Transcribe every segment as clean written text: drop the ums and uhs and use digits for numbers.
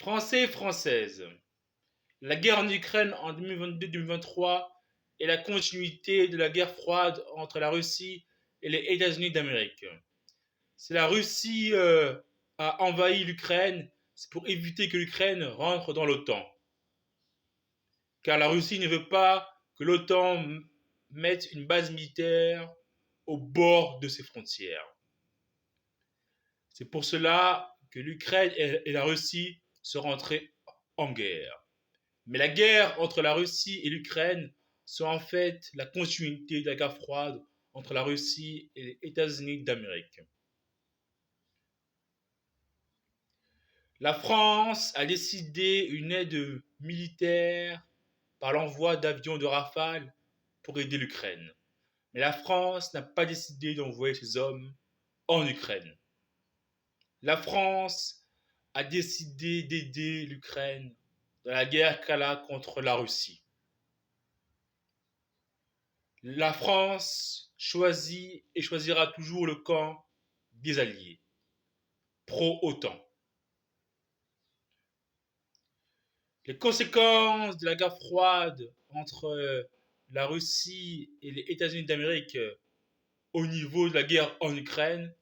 Français et Françaises, la guerre en Ukraine en 2022-2023 est la continuité de la guerre froide entre la Russie et les États-Unis d'Amérique. Si la Russie a envahi l'Ukraine, c'est pour éviter que l'Ukraine rentre dans l'OTAN. Car la Russie ne veut pas que l'OTAN mette une base militaire au bord de ses frontières. C'est pour cela que l'Ukraine et la Russie sont rentrées en guerre. Mais la guerre entre la Russie et l'Ukraine sont en fait la continuité de la guerre froide entre la Russie et les États-Unis d'Amérique. La France a décidé une aide militaire par l'envoi d'avions de Rafale pour aider l'Ukraine. Mais la France n'a pas décidé d'envoyer ses hommes en Ukraine. La France a décidé d'aider l'Ukraine dans la guerre qu'elle a contre la Russie. La France choisit et choisira toujours le camp des alliés, pro-OTAN. Les conséquences de la guerre froide entre la Russie et les États-Unis d'Amérique au niveau de la guerre en Ukraine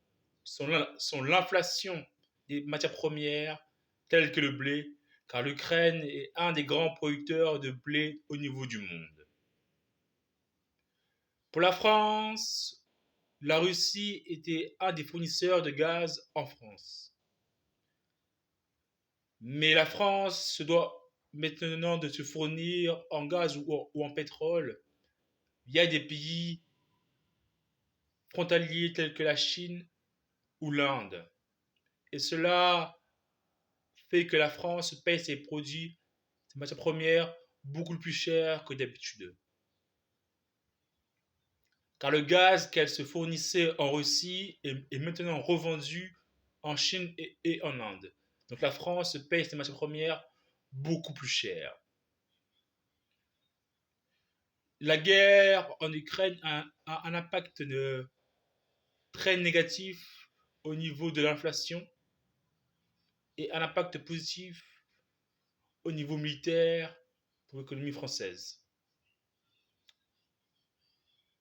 sont l'inflation des matières premières telles que le blé, car l'Ukraine est un des grands producteurs de blé au niveau du monde. Pour la France, la Russie était un des fournisseurs de gaz en France. Mais la France se doit maintenant de se fournir en gaz ou en pétrole via des pays frontaliers tels que la Chine ou l'Inde. Et cela fait que la France paye ses produits, ses matières premières, beaucoup plus cher que d'habitude. Car le gaz qu'elle se fournissait en Russie est maintenant revendu en Chine et en Inde. Donc la France paye ses matières premières beaucoup plus cher. La guerre en Ukraine a un impact très négatif au niveau de l'inflation et un impact positif au niveau militaire pour l'économie française.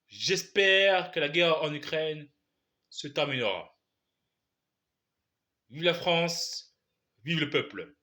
J'espère que la guerre en Ukraine se terminera. Vive la France, vive le peuple.